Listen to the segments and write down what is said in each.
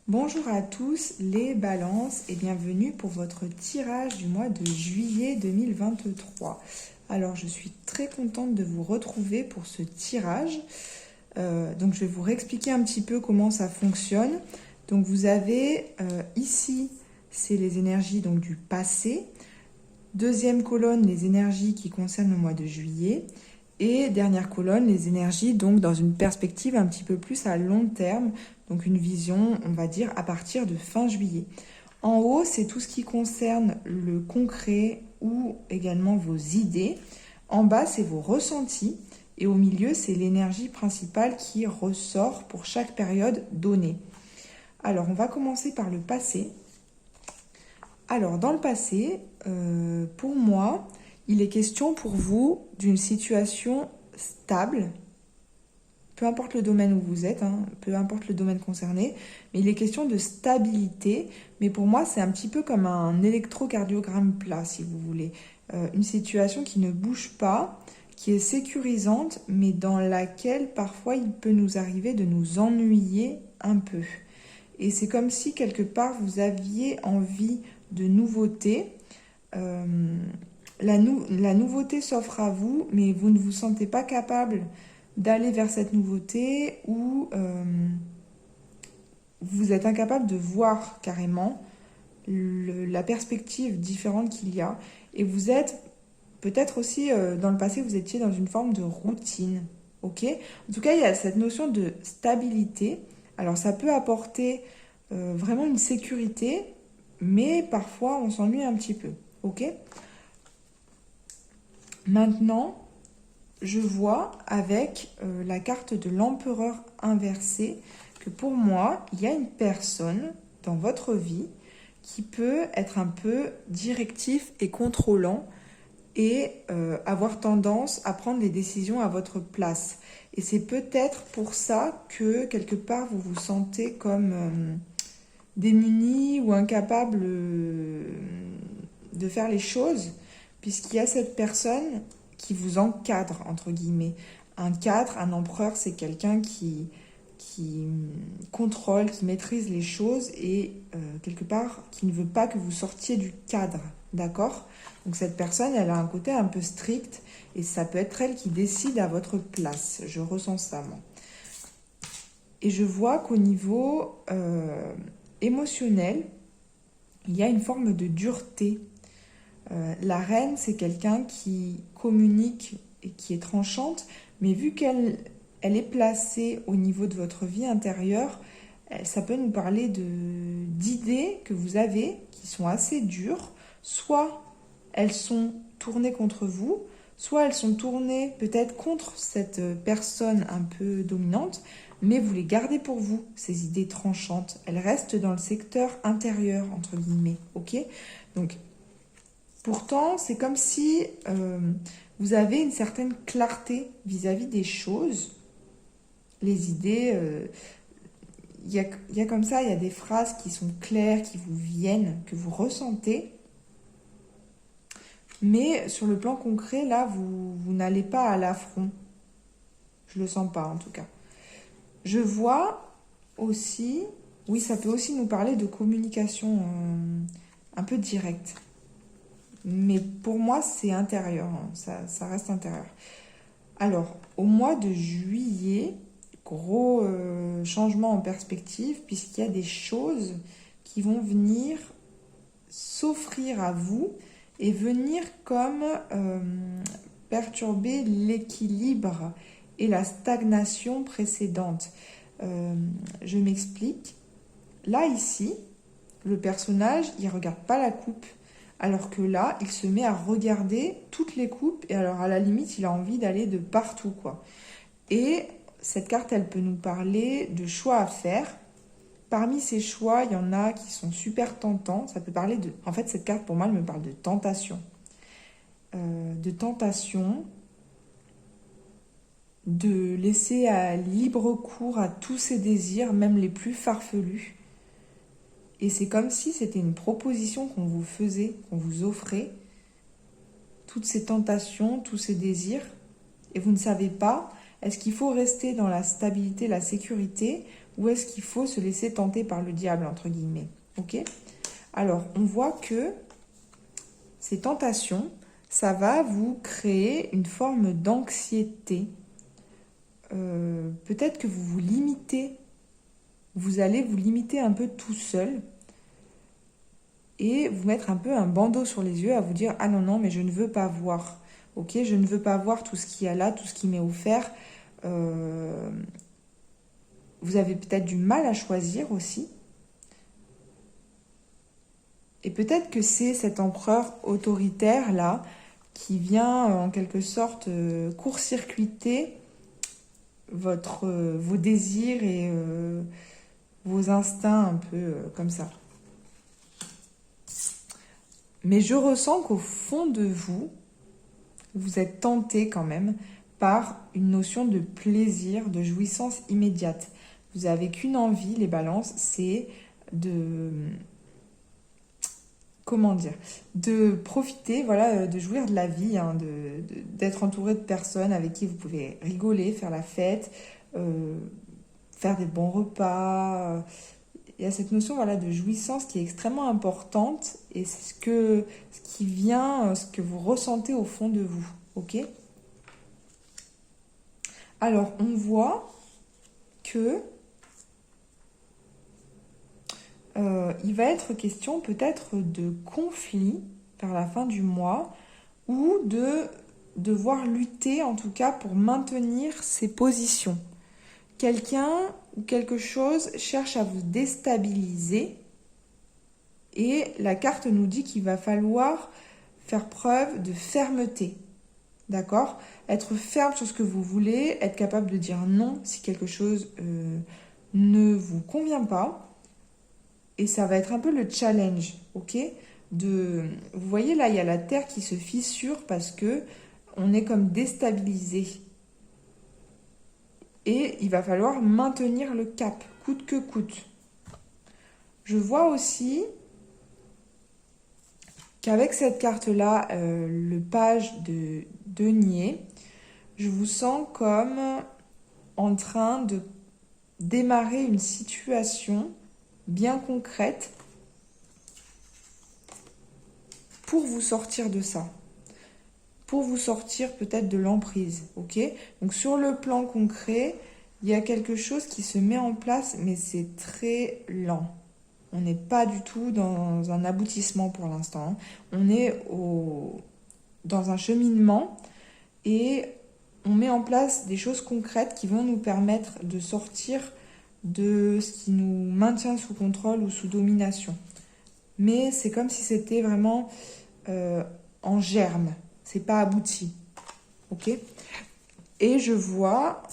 Bonjour à tous les balances et bienvenue pour votre tirage du mois de juillet 2023. Alors je suis très contente de vous retrouver pour ce tirage. Donc je vais vous réexpliquer un petit peu comment ça fonctionne. Donc vous avez ici, c'est les énergies donc, du passé. Deuxième colonne, les énergies qui concernent le mois de juillet. Et dernière colonne, les énergies donc dans une perspective un petit peu plus à long terme, donc une vision, on va dire, à partir de fin juillet. En haut, c'est tout ce qui concerne le concret ou également vos idées. En bas, c'est vos ressentis. Et au milieu, c'est l'énergie principale qui ressort pour chaque période donnée. Alors, on va commencer par le passé. Alors, dans le passé, pour moi, il est question pour vous d'une situation stable, peu importe le domaine où vous êtes, peu importe le domaine concerné, mais il est question de stabilité. Mais pour moi, c'est un petit peu comme un électrocardiogramme plat, si vous voulez. Une situation qui ne bouge pas, qui est sécurisante, mais dans laquelle parfois il peut nous arriver de nous ennuyer un peu. Et c'est comme si quelque part vous aviez envie de nouveauté. La nouveauté s'offre à vous, mais vous ne vous sentez pas capable d'aller vers cette nouveauté ou vous êtes incapable de voir carrément la perspective différente qu'il y a. Et vous êtes peut-être aussi, dans le passé, vous étiez dans une forme de routine. Ok ? En tout cas, il y a cette notion de stabilité. Alors, ça peut apporter vraiment une sécurité, mais parfois, on s'ennuie un petit peu. Ok ? Maintenant, je vois avec la carte de l'empereur inversé que pour moi, il y a une personne dans votre vie qui peut être un peu directif et contrôlant et avoir tendance à prendre les décisions à votre place. Et c'est peut-être pour ça que quelque part vous vous sentez comme démuni ou incapable de faire les choses, puisqu'il y a cette personne qui vous encadre, entre guillemets. Un cadre, un empereur, c'est quelqu'un qui contrôle, qui maîtrise les choses et quelque part qui ne veut pas que vous sortiez du cadre, d'accord ? Donc cette personne, elle a un côté un peu strict et ça peut être elle qui décide à votre place. Je ressens ça, moi. Et je vois qu'au niveau émotionnel, il y a une forme de dureté. La reine, c'est quelqu'un qui communique et qui est tranchante, mais vu qu'elle est placée au niveau de votre vie intérieure, ça peut nous parler d'idées que vous avez qui sont assez dures. Soit elles sont tournées contre vous, soit elles sont tournées peut-être contre cette personne un peu dominante, mais vous les gardez pour vous, ces idées tranchantes. Elles restent dans le secteur intérieur, entre guillemets, ok ? Donc, pourtant, c'est comme si vous avez une certaine clarté vis-à-vis des choses. Les idées, il y a comme ça, il y a des phrases qui sont claires, qui vous viennent, que vous ressentez. Mais sur le plan concret, là, vous n'allez pas à l'affront. Je ne le sens pas, en tout cas. Je vois aussi, oui, ça peut aussi nous parler de communication un peu directe. Mais pour moi, c'est intérieur, ça reste intérieur. Alors, au mois de juillet, gros changement en perspective, puisqu'il y a des choses qui vont venir s'offrir à vous et venir comme perturber l'équilibre et la stagnation précédente. Je m'explique. Là, ici, le personnage, il ne regarde pas la coupe. Alors que là, il se met à regarder toutes les coupes et alors à la limite, il a envie d'aller de partout, quoi. Et cette carte, elle peut nous parler de choix à faire. Parmi ces choix, il y en a qui sont super tentants. Ça peut parler de... En fait, cette carte, pour moi, elle me parle de tentation. De laisser à libre cours à tous ses désirs, même les plus farfelus. Et c'est comme si c'était une proposition qu'on vous faisait, qu'on vous offrait, toutes ces tentations, tous ces désirs, et vous ne savez pas, est-ce qu'il faut rester dans la stabilité, la sécurité, ou est-ce qu'il faut se laisser tenter par le diable, entre guillemets. Ok? Alors, on voit que ces tentations, ça va vous créer une forme d'anxiété. Peut-être que vous vous limitez. Vous allez vous limiter un peu tout seul et vous mettre un peu un bandeau sur les yeux à vous dire « Ah non, non, mais je ne veux pas voir. Ok, je ne veux pas voir tout ce qu'il y a là, tout ce qui m'est offert. » Vous avez peut-être du mal à choisir aussi. Et peut-être que c'est cet empereur autoritaire-là qui vient en quelque sorte court-circuiter vos désirs et vos instincts un peu comme ça. Mais je ressens qu'au fond de vous, vous êtes tenté quand même par une notion de plaisir, de jouissance immédiate. Vous n'avez qu'une envie, les balances, c'est de... Comment dire? De profiter, voilà, de jouir de la vie, hein, d'être entouré de personnes avec qui vous pouvez rigoler, faire la fête, faire des bons repas. Il y a cette notion, voilà, de jouissance qui est extrêmement importante et c'est ce qui vient, ce que vous ressentez au fond de vous. Ok? Alors, on voit que il va être question peut-être de conflit vers la fin du mois ou de devoir lutter en tout cas pour maintenir ses positions. Quelqu'un ou quelque chose cherche à vous déstabiliser et la carte nous dit qu'il va falloir faire preuve de fermeté. D'accord? Être ferme sur ce que vous voulez, être capable de dire non si quelque chose ne vous convient pas. Et ça va être un peu le challenge, ok? Vous voyez là, il y a la terre qui se fissure parce que on est comme déstabilisé. Et il va falloir maintenir le cap, coûte que coûte. Je vois aussi qu'avec cette carte-là, le page de denier, je vous sens comme en train de démarrer une situation bien concrète pour vous sortir de ça, pour vous sortir peut-être de l'emprise, ok? Donc sur le plan concret, il y a quelque chose qui se met en place, mais c'est très lent. On n'est pas du tout dans un aboutissement pour l'instant. On est dans un cheminement et on met en place des choses concrètes qui vont nous permettre de sortir de ce qui nous maintient sous contrôle ou sous domination. Mais c'est comme si c'était vraiment en germe. C'est pas abouti. Ok? Et je vois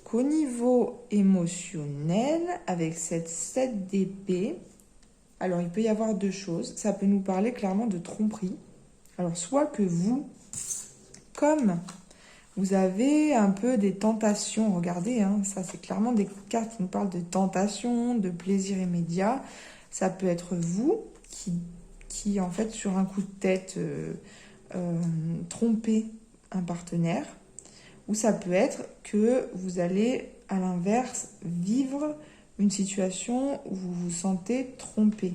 qu'au niveau émotionnel, avec cette 7 d'épée, alors il peut y avoir deux choses. Ça peut nous parler clairement de tromperie. Alors soit que vous, comme vous avez un peu des tentations, regardez, hein, ça c'est clairement des cartes qui nous parlent de tentation, de plaisir immédiat. Ça peut être vous qui en fait, sur un coup de tête, trompez un partenaire. Ou ça peut être que vous allez, à l'inverse, vivre une situation où vous vous sentez trompé.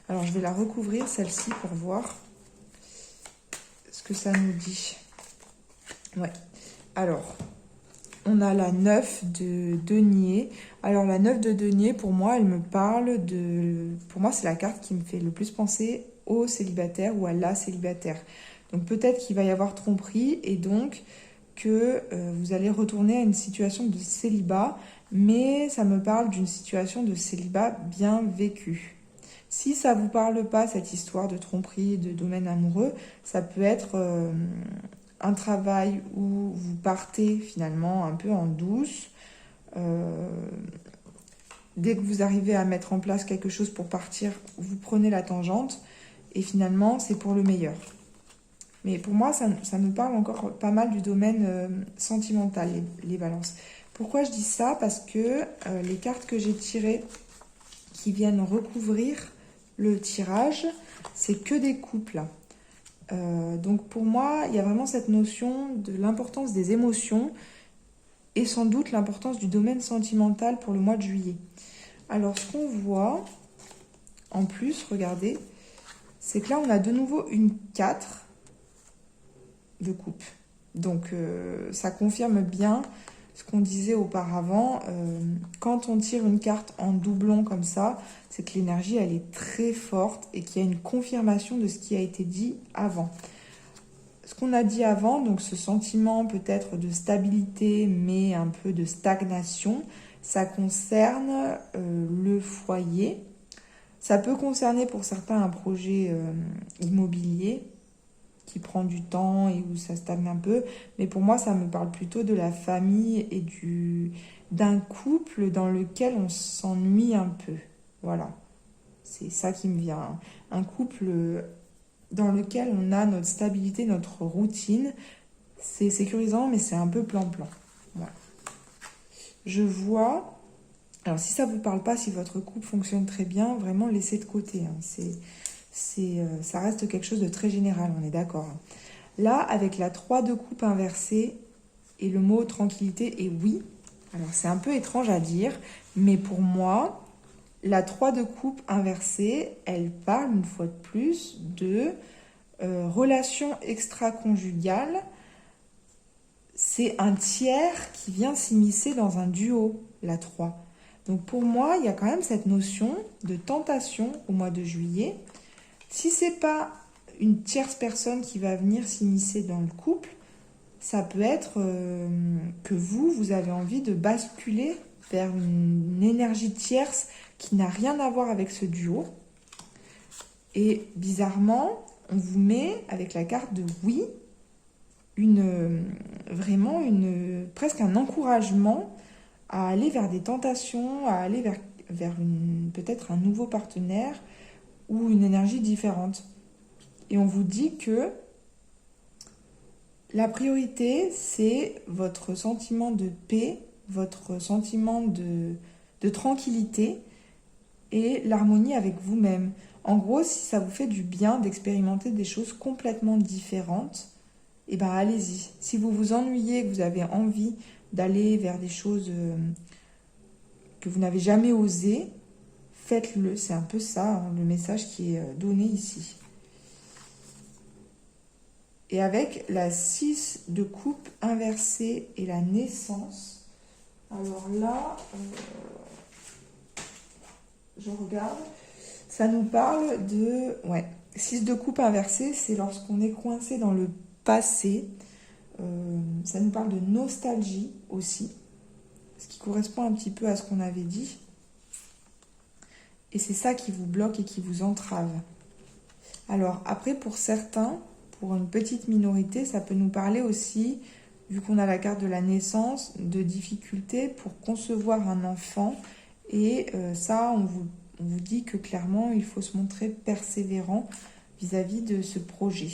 Alors, je vais la recouvrir, celle-ci, pour voir ce que ça nous dit. Ouais. Alors, on a la 9 de denier. Alors, la 9 de denier, pour moi, elle me parle de... Pour moi, c'est la carte qui me fait le plus penser au célibataire ou à la célibataire. Donc, peut-être qu'il va y avoir tromperie et donc que vous allez retourner à une situation de célibat, mais ça me parle d'une situation de célibat bien vécue. Si ça ne vous parle pas, cette histoire de tromperie, de domaine amoureux, ça peut être un travail où vous partez finalement un peu en douce. Dès que vous arrivez à mettre en place quelque chose pour partir, vous prenez la tangente et finalement, c'est pour le meilleur. Mais pour moi, ça nous parle encore pas mal du domaine sentimental, les balances. Pourquoi je dis ça? Parce que les cartes que j'ai tirées qui viennent recouvrir le tirage, c'est que des couples. Donc pour moi, il y a vraiment cette notion de l'importance des émotions et sans doute l'importance du domaine sentimental pour le mois de juillet. Alors, ce qu'on voit, en plus, regardez, c'est que là, on a de nouveau une 4 de coupe. Donc, ça confirme bien ce qu'on disait auparavant. Quand on tire une carte en doublon comme ça, c'est que l'énergie, elle est très forte et qu'il y a une confirmation de ce qui a été dit avant. Ce qu'on a dit avant, donc ce sentiment peut-être de stabilité, mais un peu de stagnation, ça concerne le foyer. Ça peut concerner pour certains un projet immobilier qui prend du temps et où ça stagne un peu. Mais pour moi, ça me parle plutôt de la famille et d'un couple dans lequel on s'ennuie un peu. Voilà, c'est ça qui me vient. Un couple dans lequel on a notre stabilité, notre routine. C'est sécurisant, mais c'est un peu plan-plan. Voilà. Je vois... Alors, si ça ne vous parle pas, si votre couple fonctionne très bien, vraiment laissez de côté. Hein. Ça reste quelque chose de très général, on est d'accord. Là, avec la 3 de coupe inversée et le mot tranquillité et oui, alors c'est un peu étrange à dire, mais pour moi, la 3 de coupe inversée, elle parle une fois de plus de relation extra-conjugale. C'est un tiers qui vient s'immiscer dans un duo, la 3. Donc pour moi, il y a quand même cette notion de tentation au mois de juillet. Si c'est pas une tierce personne qui va venir s'immiscer dans le couple, ça peut être que vous avez envie de basculer vers une énergie tierce qui n'a rien à voir avec ce duo. Et bizarrement, on vous met avec la carte de oui, presque un encouragement à aller vers des tentations, à aller vers peut-être un nouveau partenaire ou une énergie différente. Et on vous dit que la priorité, c'est votre sentiment de paix, votre sentiment de tranquillité et l'harmonie avec vous-même. En gros, si ça vous fait du bien d'expérimenter des choses complètement différentes, eh ben allez-y. Si vous vous ennuyez, que vous avez envie d'aller vers des choses que vous n'avez jamais osé, faites-le. C'est un peu ça, hein, le message qui est donné ici. Et avec la 6 de coupe inversée et la naissance, alors là, je regarde, ça nous parle de... Ouais, 6 de coupe inversée, c'est lorsqu'on est coincé dans le passé. Ça nous parle de nostalgie aussi, ce qui correspond un petit peu à ce qu'on avait dit. Et c'est ça qui vous bloque et qui vous entrave. Alors après, pour certains, pour une petite minorité, ça peut nous parler aussi, vu qu'on a la carte de la naissance, de difficultés pour concevoir un enfant. Et ça, on vous dit que clairement, il faut se montrer persévérant vis-à-vis de ce projet.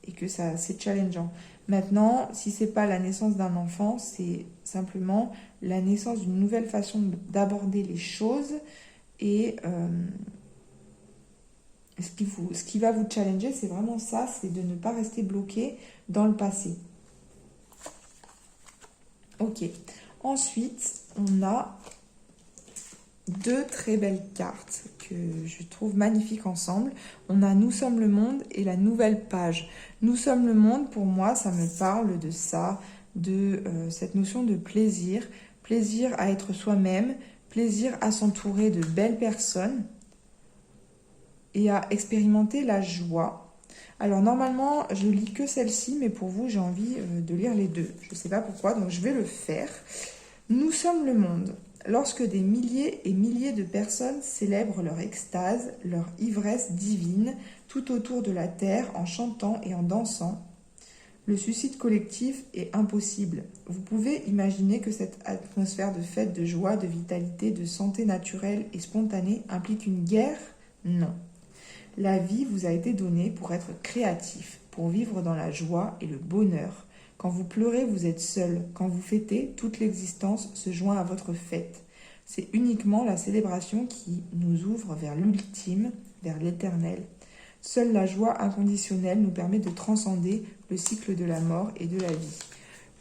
Et que ça, c'est challengeant. Maintenant, si ce n'est pas la naissance d'un enfant, c'est simplement la naissance d'une nouvelle façon d'aborder les choses. Et ce qui va vous challenger, c'est vraiment ça, c'est de ne pas rester bloqué dans le passé. Ok. Ensuite, on a deux très belles cartes que je trouve magnifiques ensemble. On a Nous sommes le monde et la nouvelle page. Nous sommes le monde, pour moi, ça me parle de ça, de cette notion de plaisir. Plaisir à être soi-même, plaisir à s'entourer de belles personnes et à expérimenter la joie. Alors normalement, je lis que celle-ci, mais pour vous, j'ai envie de lire les deux. Je ne sais pas pourquoi, donc je vais le faire. Nous sommes le monde. Lorsque des milliers et milliers de personnes célèbrent leur extase, leur ivresse divine, tout autour de la terre, en chantant et en dansant, le suicide collectif est impossible. Vous pouvez imaginer que cette atmosphère de fête, de joie, de vitalité, de santé naturelle et spontanée implique une guerre? Non. La vie vous a été donnée pour être créatif, pour vivre dans la joie et le bonheur. Quand vous pleurez, vous êtes seul. Quand vous fêtez, toute l'existence se joint à votre fête. C'est uniquement la célébration qui nous ouvre vers l'ultime, vers l'éternel. Seule la joie inconditionnelle nous permet de transcender le cycle de la mort et de la vie.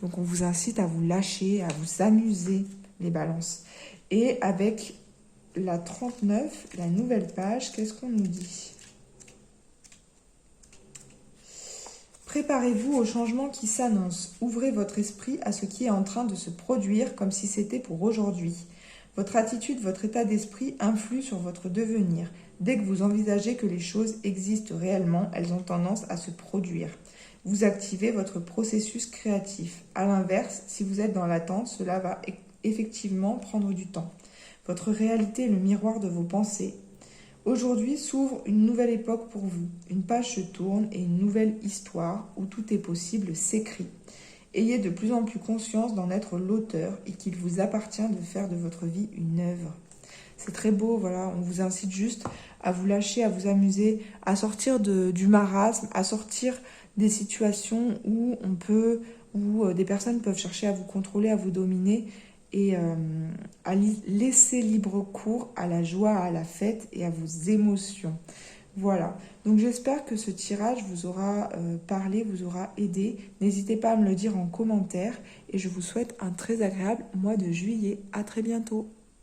Donc on vous incite à vous lâcher, à vous amuser, les balances. Et avec la 39, la nouvelle page, qu'est-ce qu'on nous dit? Préparez-vous au changement qui s'annonce. Ouvrez votre esprit à ce qui est en train de se produire comme si c'était pour aujourd'hui. Votre attitude, votre état d'esprit influent sur votre devenir. Dès que vous envisagez que les choses existent réellement, elles ont tendance à se produire. Vous activez votre processus créatif. À l'inverse, si vous êtes dans l'attente, cela va effectivement prendre du temps. Votre réalité est le miroir de vos pensées. Aujourd'hui s'ouvre une nouvelle époque pour vous. Une page se tourne et une nouvelle histoire où tout est possible s'écrit. Ayez de plus en plus conscience d'en être l'auteur et qu'il vous appartient de faire de votre vie une œuvre. C'est très beau, voilà, on vous incite juste à vous lâcher, à vous amuser, à sortir du marasme, à sortir des situations où des personnes peuvent chercher à vous contrôler, à vous dominer et à laisser libre cours à la joie, à la fête et à vos émotions. Voilà, donc j'espère que ce tirage vous aura parlé, vous aura aidé. N'hésitez pas à me le dire en commentaire et je vous souhaite un très agréable mois de juillet. À très bientôt.